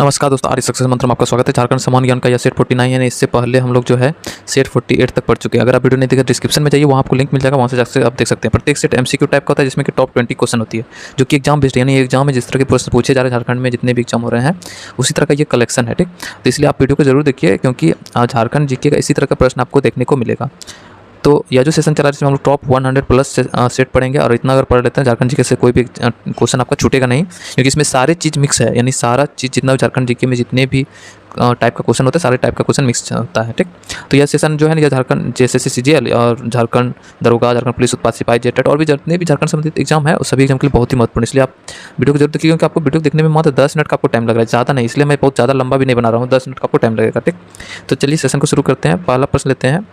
नमस्कार दोस्तों, आर्य सक्सेस मंत्र में आपका स्वागत है। झारखंड समान ज्ञान का यह सेट 49 यानी इससे पहले हम लोग जो है सेट 48 तक पढ़ चुके हैं। अगर आप वीडियो नहीं देखा डिस्क्रिप्शन में जाइए, वहाँ आपको लिंक मिल जाएगा, वहाँ से जाकर आप देख सकते हैं। प्रत्येक सेट एमसीक्यू टाइप का होता है जिसमें कि टॉप 20 क्वेश्चन होती है, जो कि एग्जाम बेस्ड यानी एग्जाम में जिस तरह के प्रश्न पूछे जा रहे हैं झारखंड में जितने भी एग्जाम हो रहे हैं उसी तरह का ये कलेक्शन है। ठीक, तो इसलिए आप वीडियो को जरूर देखिए क्योंकि झारखंड जीके का इसी तरह का प्रश्न आपको देखने को मिलेगा। तो यह जो सेशन चला है जिसमें हम लोग टॉप 100 प्लस सेट पढ़ेंगे और इतना अगर पढ़ लेते हैं झारखंड जीके से कोई भी क्वेश्चन आपका छूटेगा नहीं, क्योंकि इसमें सारे चीज़ मिक्स है। यानी सारा चीज़ जितना भी झारखंड जीके में जितने भी टाइप का क्वेश्चन होता है सारे टाइप का क्वेश्चन मिक्स होता है। ठीक, तो यह सेशन जो है ना, यह झारखंड JSS CGL और झारखंड दरोगा, झारखंड पुलिस उत्पाद सिपाही, जेटेट और भी जितने भी झारखंड संबंधित एग्जाम है उस सभी एग्जाम के लिए बहुत ही महत्वपूर्ण। इसलिए आप वीडियो को जरूर देखिए क्योंकि आपको वीडियो देखने में मात्र 10 मिनट का आपको टाइम लग रहा है, ज़्यादा नहीं। इसलिए मैं बहुत ज़्यादा लंबा भी नहीं बना रहा हूँ, 10 मिनट का आपको टाइम लगेगा। ठीक, तो चलिए सेशन को शुरू करते हैं। पहला प्रश्न लेते हैं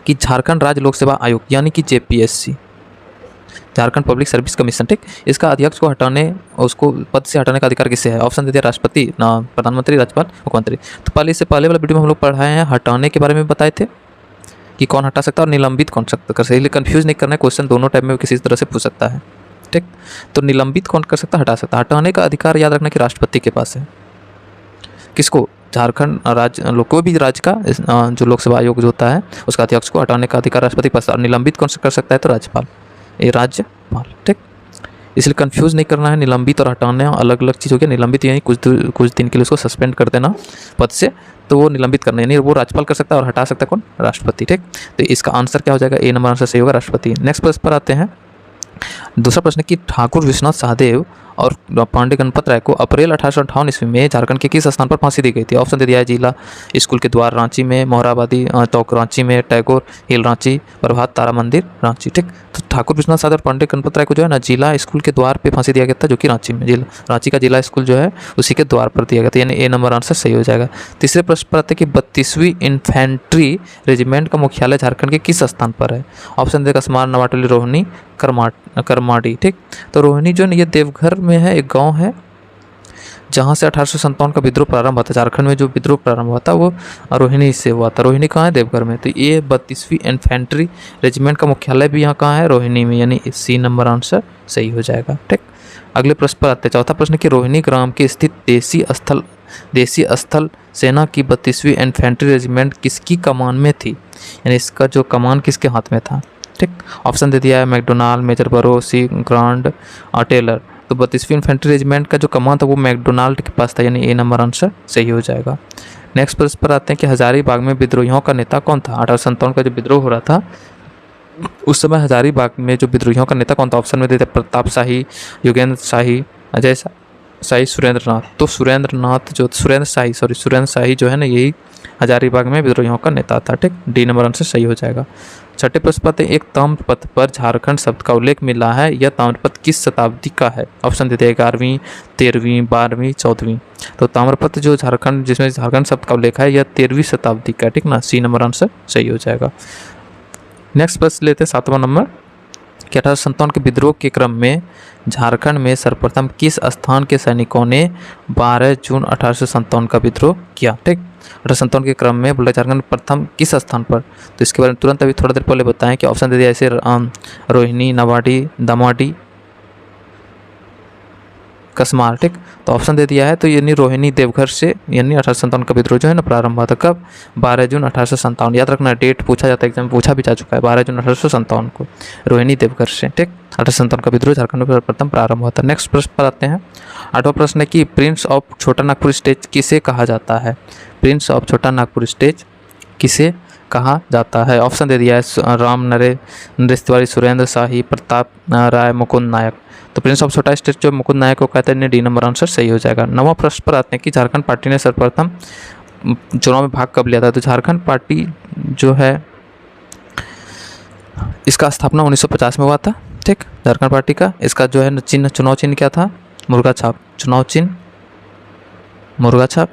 कि झारखंड राज्य लोक सेवा आयोग यानी कि JPSC, Jharkhand public service commission, ठीक, इसका अध्यक्ष को हटाने, उसको पद से हटाने का अधिकार किसे है? ऑप्शन दे दिया राष्ट्रपति, प्रधानमंत्री, राज्यपाल, मुख्यमंत्री। तो पहले इससे पहले वाला वीडियो में हम लोग पढ़ाए हैं, हटाने के बारे में बताए थे कि कौन हटा सकता है और निलंबित कौन कर सकता है। इसलिए कन्फ्यूज नहीं करना है, क्वेश्चन दोनों टाइप में किसी तरह से पूछ सकता है। ठीक, तो निलंबित कौन कर सकता है, हटा सकता है। हटाने का अधिकार याद रखना कि राष्ट्रपति के पास है। किसको? झारखंड राज्य कोई भी राज्य का जो लोक सेवा आयोग जो होता है उसका अध्यक्ष को हटाने का अधिकार राष्ट्रपति के पास। और निलंबित कौन कर सकता है? तो राज्यपाल, ये राज्यपाल। ठीक, इसलिए कंफ्यूज नहीं करना है, निलंबित और हटाना अलग अलग चीज़ हो गया। निलंबित यानी कुछ दिन के लिए उसको सस्पेंड कर देना पद से, तो वो निलंबित करना यानी वो राज्यपाल कर सकता है और हटा सकता है कौन? राष्ट्रपति। ठीक, तो इसका आंसर क्या हो जाएगा? ए नंबर आंसर सही होगा, राष्ट्रपति। नेक्स्ट प्रश्न पर आते हैं। दूसरा प्रश्न कि ठाकुर विश्वनाथ सहदेव और पांडे गणपत राय को अप्रैल 1858 ईस्वी में झारखंड के किस स्थान पर फांसी दी गई थी? ऑप्शन दे दिया है जिला स्कूल के द्वार रांची में, मोहराबादी चौक रांची में, टैगोर हिल रांची, प्रभात तारा मंदिर रांची। ठीक, तो ठाकुर विश्वनाथ सहदेव और पांडे गणपत राय को जो है ना जिला स्कूल के द्वार पे फांसी दिया गया था, जो कि रांची में, रांची का जिला स्कूल जो है उसी के द्वार पर दिया गया था, यानी ए नंबर आंसर सही हो जाएगा। तीसरे प्रश्न पर आते हैं कि 32वीं इन्फेंट्री रेजिमेंट का मुख्यालय झारखंड के किस स्थान पर है? ऑप्शन देगा स्मार, नवाटोली, रोहिणी, करमाडी। ठीक, तो रोहिणी जो है ये देवघर में है, एक गांव है जहां से 1857 का विद्रोह प्रारंभ हुआ था। झारखंड में जो विद्रोह प्रारंभ हुआ था वो रोहिणी से हुआ था। रोहिणी कहाँ है? देवघर में। तो ये 32वीं इन्फेंट्री रेजिमेंट का मुख्यालय भी यहाँ कहाँ है? रोहिणी में, यानी सी नंबर आंसर सही हो जाएगा। ठीक, अगले प्रश्न पर आते हैं। चौथा प्रश्न कि रोहिणी ग्राम के स्थित देसी स्थल सेना की 32वीं इन्फेंट्री रेजिमेंट किसकी कमान में थी? यानी इसका जो कमान किसके हाथ में था? ठीक, ऑप्शन दे दिया है मैकडोनाल्ड, मेजर बरोसी, ग्रांड टेलर। तो 32वीं इन्फेंट्री रेजिमेंट का जो कमान था वो मैकडोनाल्ड के पास था, यानी ए नंबर आंसर सही हो जाएगा। नेक्स्ट प्रश्न पर आते हैं कि हजारीबाग में विद्रोहियों का नेता कौन था? 1857 का जो विद्रोह हो रहा था उस समय हजारीबाग में जो विद्रोहियों का नेता कौन था? ऑप्शन में देते हैं प्रताप शाही, योगेंद्र शाही, अजय शाही, सुरेंद्र नाथ। तो सुरेंद्र शाही जो है ना यही हजारीबाग में विद्रोहियों का नेता था। ठीक, डी नंबर आंसर सही हो जाएगा। छठे प्रश्न पर एक ताम्रपत्र पर झारखंड शब्द का उल्लेख मिला है, यह ताम्रपत्र किस शताब्दी का है? ऑप्शन देते हैं 11वीं, 13वीं, 12वीं, 14वीं। तो ताम्रपत्र जो झारखंड जिसमें झारखंड शब्द का उल्लेख है यह 13वीं शताब्दी का। ठीक ना, सी नंबर आंसर सही हो जाएगा। नेक्स्ट प्रश्न लेते हैं 7वां नंबर कि 1857 के विद्रोह के क्रम में झारखंड में सर्वप्रथम किस स्थान के सैनिकों ने 12 जून 1857 का विद्रोह किया? ठीक, 1857 के क्रम में बोला झारखंड प्रथम किस स्थान पर? तो इसके बारे में तुरंत अभी थोड़ा देर पहले बताएं कि ऑप्शन दे दिया ऐसे रोहिणी, नवाडी, दमाडी, कसमार। ठीक, तो ऑप्शन दे दिया है तो यानी रोहिणी देवघर से, यानी 1857 का विद्रोह जो है ना प्रारंभ हुआ था कब? 12 जून 1857। याद रखना, डेट पूछा जाता है, एग्जाम में पूछा भी जा चुका है। 12 जून 1857 को रोहिणी देवघर से। ठीक, 1857 का विद्रोह झारखंड में प्रथम प्रारंभ हुआ था। नेक्स्ट प्रश्न पर आते हैं। 8वां प्रश्न है कि प्रिंस ऑफ छोटा नागपुर स्टेट किसे कहा जाता है? प्रिंस ऑफ छोटा नागपुर स्टेट किसे कहा जाता है? ऑप्शन दे दिया है राम नरेश तिवारी, सुरेंद्र शाही, प्रताप राय, मुकुंद नायक। तो प्रिंस ऑफ छोटा स्टेट जो मुकुंद नायक को कहते हैं, डी नंबर आंसर सही हो जाएगा। 9वां प्रश्न पर आते हैं कि झारखंड पार्टी ने सर्वप्रथम चुनाव में भाग कब लिया था? तो झारखंड पार्टी जो है इसका स्थापना 1950 में हुआ था। ठीक, झारखंड पार्टी का इसका जो है चिन्ह, चुनाव चिन्ह क्या था? मुर्गा छाप। चुनाव चिन्ह मुर्गा छाप।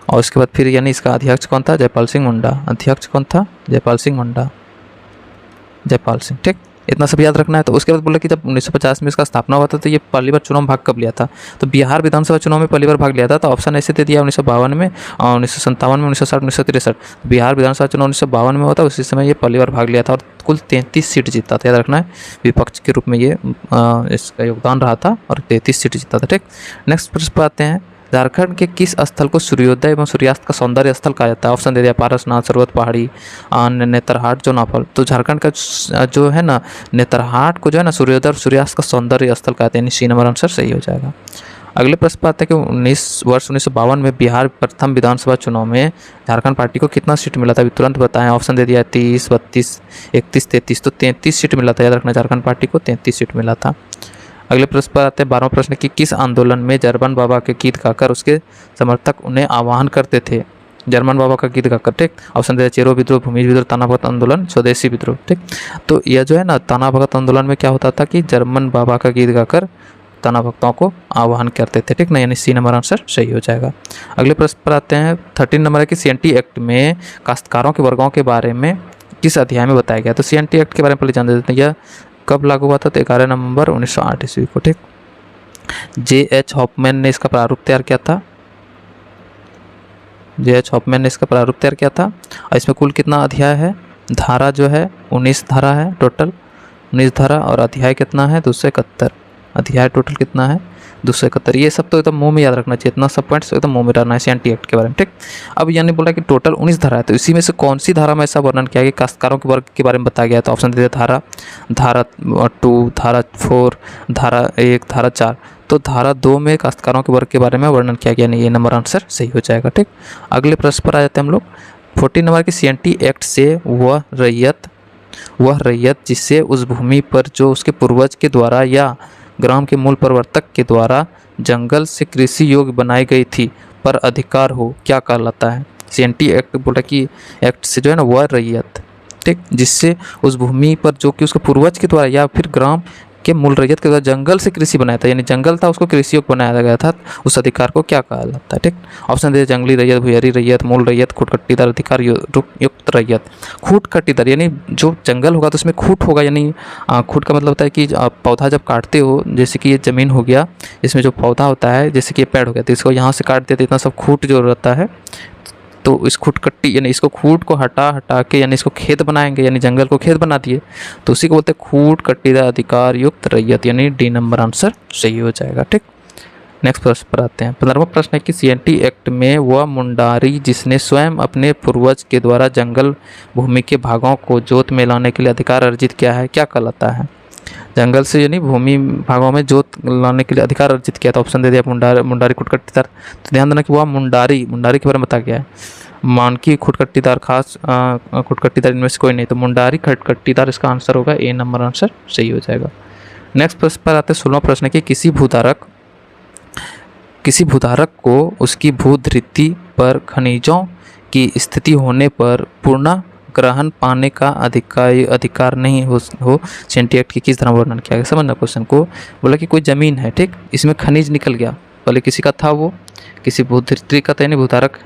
और उसके बाद फिर यानी इसका अध्यक्ष कौन था? जयपाल सिंह मुंडा। अध्यक्ष कौन था? जयपाल सिंह मुंडा, जयपाल सिंह। ठीक, इतना सब याद रखना है। तो उसके बाद बोला कि जब 1950 में इसका स्थापना हुआ था तो ये पहली बार चुनाव में भाग कब लिया था, तो बिहार विधानसभा चुनाव में पहली बार भाग लिया था। तो ऑप्शन ऐसे दे दिया 1952 में, 1957 में, 1960, 1963। बिहार विधानसभा चुनाव 1952 में होता, उसी समय ये पहली बार भाग लिया था और कुल 33 सीट जीता था, याद रखना है। विपक्ष के रूप में ये इसका योगदान रहा था और 33 सीट जीता था, ठीक। नेक्स्ट प्रश्न पर आते हैं, झारखंड के किस स्थल को सूर्योदय एवं सूर्यास्त का सौंदर्य स्थल कहा जाता है। ऑप्शन दे दिया पारसनाथ, सर्वत पहाड़ी, नेतरहाट, जोनाफल। तो झारखंड का जो है ना नेतरहाट को जो है ना सूर्योदय और सूर्यास्त का सौंदर्य स्थल कहते हैं, सी नंबर आंसर सही हो जाएगा। अगले प्रश्न पर आते हैं कि 1952 में बिहार प्रथम विधानसभा चुनाव में झारखंड पार्टी को कितना सीट मिला था, अभी तुरंत बताएं। ऑप्शन दे दिया 30, 32, 31, 33। तो 33 सीट मिला था, याद रखना झारखंड पार्टी को 33 सीट मिला था। अगले प्रश्न पर आते हैं 12वां प्रश्न कि किस आंदोलन में जर्मन बाबा के गीत गाकर उसके समर्थक उन्हें आह्वान करते थे। जर्मन बाबा का गीत गाकर, ठीक। ऑप्शन दे चेरो विद्रोह, भूमि विद्रोह, ताना भगत आंदोलन, स्वदेशी विद्रोह, ठीक। तो यह जो है ना ताना भगत आंदोलन में क्या होता था कि जर्मन बाबा का गीत गाकर ताना भक्तों को आह्वान करते थे, ठीक ना, यानी सी नंबर आंसर सही हो जाएगा। अगले प्रश्न पर आते हैं 13 नंबर है कि CNT एक्ट में काश्तकारों के वर्गों के बारे में किस अध्याय में बताया गया। तो CNT एक्ट के बारे में पहले जान देते हैं, यह कब लागू हुआ था, तो 11 नवंबर 1908 ईस्वी को, ठीक। J.H. हॉफमैन ने इसका प्रारूप तैयार किया था, J.H. हॉफमैन ने इसका प्रारूप तैयार किया था। और इसमें कुल कितना अध्याय है, धारा जो है 19 धारा है टोटल, 19 धारा, और अध्याय कितना है 271। अध्याय टोटल कितना है 271। ये सब तो एकदम मुंह में याद रखना चाहिए, इतना सब पॉइंट्स एकदम मुंह में रखना है CNT एक्ट के बारे में, ठीक। अब यानी बोला कि टोटल 19 धारा है, तो इसी में से कौन सी धारा में ऐसा वर्णन किया गया काश्तकारों के वर्ग के बारे में बताया गया है। तो ऑप्शन दे दिया धारा 2, धारा 4, धारा 1, धारा 4। तो धारा 2 में काश्तकारों के वर्ग के बारे में वर्णन किया गया, नहीं, ये नंबर आंसर सही हो जाएगा, ठीक। अगले प्रश्न पर आ जाते हैं हम लोग 14 नंबर की CNT एक्ट से वह रैयत जिससे उस भूमि पर जो उसके पूर्वज के द्वारा या ग्राम के मूल प्रवर्तक के द्वारा जंगल से कृषि योग्य बनाई गई थी पर अधिकार हो, क्या कहलाता है। CNT एक्ट बोला कि एक्ट से जो है ना वह रैयत, ठीक, जिससे उस भूमि पर जो कि उसके पूर्वज के द्वारा या फिर ग्राम के मूल रैयत के द्वारा जंगल से कृषि बनाया था, यानी जंगल था उसको कृषि योग्य बनाया गया था, उस अधिकार को क्या कहा जाता है, ठीक। ऑप्शन दे जंगली रैयत, भुयारी रैयत, मूल रैयत, खूटकट्टीदार अधिकार युक्त रैयत। खूटकट्टीदार यानी जो जंगल होगा तो उसमें खूट होगा, यानी खूट का मतलब होता है कि पौधा जब काटते हो, जैसे कि ये ज़मीन हो गया, इसमें जो पौधा होता है जैसे कि ये पेड़ हो गया, तो इसको यहाँ से काट देते, इतना सब खूट जो रहता है, तो इस खूटकट्टी यानी इसको खूट को हटा के यानी इसको खेत बनाएंगे, यानी जंगल को खेत बना दिए, तो उसी को बोलते हैं खूटकट्टीदार अधिकार युक्त रैयत, यानी डी नंबर आंसर सही हो जाएगा, ठीक। नेक्स्ट प्रश्न पर आते हैं 15वां प्रश्न है कि CNT एक्ट में वह मुंडारी जिसने स्वयं अपने पूर्वज के द्वारा जंगल भूमि के भागों को जोत में लाने के लिए अधिकार अर्जित किया है, क्या कहलाता है। जंगल से यानी भूमि भागों में जोत लाने के लिए अधिकार अर्जित किया था। ऑप्शन दे दिया मुंडारी खुटकट्टीदार। तो ध्यान देना कि वह मुंडारी के बारे में बताया गया है, मानकी खुटकट्टीदार, खास खुटकट्टीदार इनमें से कोई नहीं, तो मुंडारी खुटकट्टीदार इसका आंसर होगा, ए नंबर आंसर सही हो जाएगा। नेक्स्ट प्रश्न पर आते हैं 16वां प्रश्न कि किसी भूधारक को उसकी भूधृति पर खनिजों की स्थिति होने पर पूर्ण ग्रहण पाने का अधिकार नहीं हो CNT एक्ट की किस तरह वर्णन किया गया। समझना क्वेश्चन को, बोला कि कोई ज़मीन है, ठीक, इसमें खनिज निकल गया, पहले किसी का था, वो किसी भूधृति का था, यानी भूधारक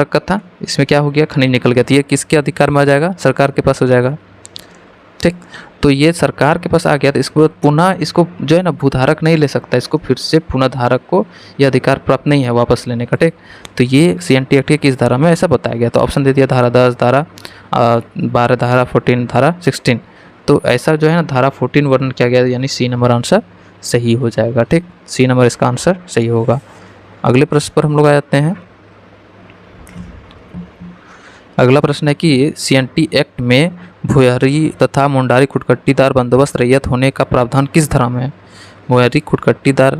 का था, इसमें क्या हो गया खनिज निकल गया, तो ये किसके अधिकार में आ जाएगा, सरकार के पास हो जाएगा, ठीक। तो ये सरकार के पास आ गया, तो इसको पुनः इसको जो है ना भूधारक नहीं ले सकता, इसको फिर से पुनः धारक को यह अधिकार प्राप्त नहीं है वापस लेने का, ठीक। तो ये CNT एक्ट की किस धारा में ऐसा बताया गया। तो ऑप्शन दे दिया धारा 10, धारा 12, धारा 14, धारा 16। तो ऐसा जो है ना धारा 14 वर्णन किया गया, यानी सी नंबर आंसर सही हो जाएगा, ठीक, सी नंबर इसका आंसर सही होगा। अगले प्रश्न पर हम लोग आ जाते हैं। अगला प्रश्न है कि CNT एक्ट में भुयारी तथा मुंडारी खुटकट्टीदार बंदोबस्त रैयत होने का प्रावधान किस धारा में है। भुयारी खुटकट्टीदार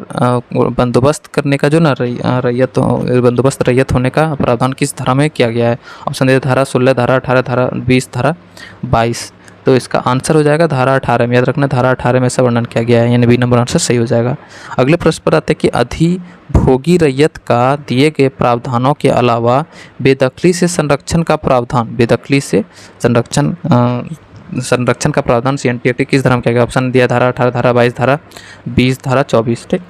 बंदोबस्त करने का जो ना रैयत बंदोबस्त रैयत होने का प्रावधान किस धारा में किया गया है। ऑप्शन दे धारा 16, धारा 18, धारा 20, धारा 22। तो इसका आंसर हो जाएगा धारा 18 में, याद रखना धारा 18 में ऐसा वर्णन किया गया है, यानी बी नंबर आंसर सही हो जाएगा। अगले प्रश्न पर आते हैं कि अधिभोगी रैयत का दिए गए प्रावधानों के अलावा बेदखली से संरक्षण का प्रावधान, बेदखली से संरक्षण का प्रावधान CNT एक्ट किस धारा में किया गया। ऑप्शन दिया धारा 18, धारा 22, धारा 20, धारा 24, ठीक।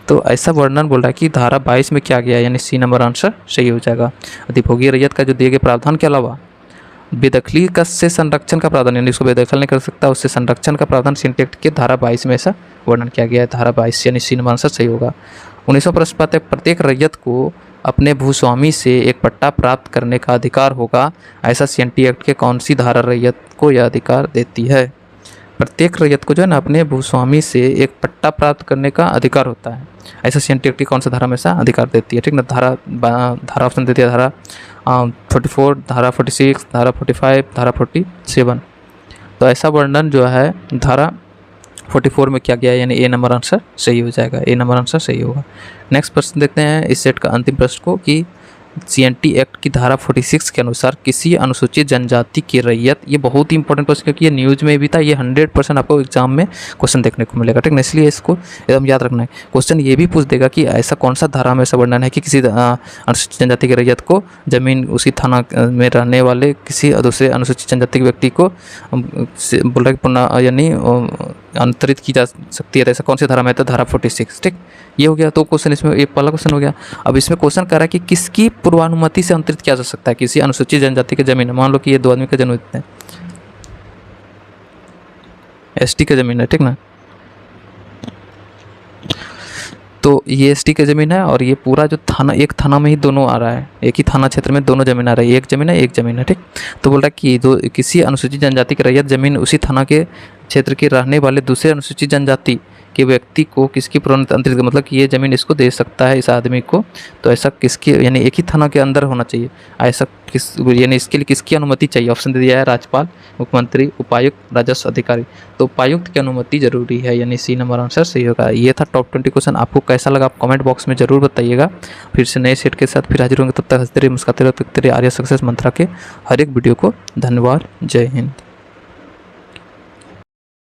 तो ऐसा वर्णन बोल रहा है कि धारा 22 में किया गया, यानी सी नंबर आंसर सही हो जाएगा। अधिभोगी रैयत का जो दिए गए प्रावधान के अलावा बेदखली का से संरक्षण का प्रावधान, यानी इसको बेदखल नहीं कर सकता, उससे संरक्षण का प्रावधान सीएनटी एक्ट के धारा 22 में ऐसा वर्णन किया गया है। धारा 22 यानी सी नंबर आंसर सही होगा। 19वां प्रश्न पाते हैं, प्रत्येक रैयत को अपने भूस्वामी से एक पट्टा प्राप्त करने का अधिकार होगा, ऐसा सीएनटी एक्ट के कौन सी धारा रैयत को यह अधिकार देती है? प्रत्येक रैयत को जो है ना अपने भूस्वामी से एक पट्टा प्राप्त करने का अधिकार होता है, ऐसा सीएनटी एक्ट की कौन सा धारा में ऐसा अधिकार देती है? ठीक ना, धारा ऑप्शन देती है धारा 44, धारा 46, धारा 45, धारा 47। तो ऐसा वर्णन जो है धारा 44 में किया गया है, यानी ए नंबर आंसर सही हो जाएगा, ए नंबर आंसर सही होगा। नेक्स्ट प्रश्न देखते हैं इस सेट का अंतिम प्रश्न को कि सीएनटी एक्ट की धारा 46 के अनुसार किसी अनुसूचित जनजाति की रैयत, ये बहुत ही इंपॉर्टेंट प्रश्न क्योंकि ये न्यूज़ में भी था, ये 100% आपको एग्जाम में क्वेश्चन देखने को मिलेगा, ठीक है, इसलिए इसको एकदम याद रखना है। क्वेश्चन ये भी पूछ देगा कि ऐसा कौन सा धारा में ऐसा वर्णन है कि किसी अनुसूचित जनजाति की रैयत को जमीन उसी थाना में रहने वाले किसी दूसरे अनुसूचित जनजाति के व्यक्ति को बोल रहे पुनः यानी अंतरित की जा सकती है, ऐसा कौन सी धारा में है? तो धारा 46, ठीक, ये हो गया। तो क्वेश्चन इसमें ये पहला क्वेश्चन हो गया। अब इसमें क्वेश्चन कर रहा है कि किसकी पूर्वानुमति से अंतरित किया जा सकता है किसी अनुसूचित जनजाति की जमीन? मान लो कि ये 2 आदमी का जन्म होते हैं, एसटी का जमीन है, ठीक ना, तो ये एसटी की ज़मीन है और ये पूरा जो थाना, एक थाना में ही दोनों आ रहा है, एक ही थाना क्षेत्र में दोनों ज़मीन आ रही है, एक ज़मीन है एक ज़मीन है, ठीक। तो बोल रहा है कि जो किसी अनुसूचित जनजाति की रैयत ज़मीन उसी थाना के क्षेत्र के रहने वाले दूसरे अनुसूचित जनजाति के व्यक्ति को किसकी पूर्वानुमति अंतरित, मतलब कि ये ज़मीन इसको दे सकता है इस आदमी को, तो ऐसा किसकी, यानी एक ही थाना के अंदर होना चाहिए, ऐसा किस, यानी इसके लिए किसकी अनुमति चाहिए? ऑप्शन दे दिया है राज्यपाल, मुख्यमंत्री, उपायुक्त, राजस्व अधिकारी। तो उपायुक्त की अनुमति जरूरी है, यानी सी नंबर आंसर सही होगा। ये था टॉप 20 क्वेश्चन। आपको कैसा लगा आप कमेंट बॉक्स में जरूर बताइएगा। फिर से नए सेट के साथ फिर हाजिर होंगे, तब तक हंसते रहिए, मुस्कुराते रहिए, तब तक आर्या सक्सेस मंत्रा के हर एक वीडियो को धन्यवाद। जय हिंद।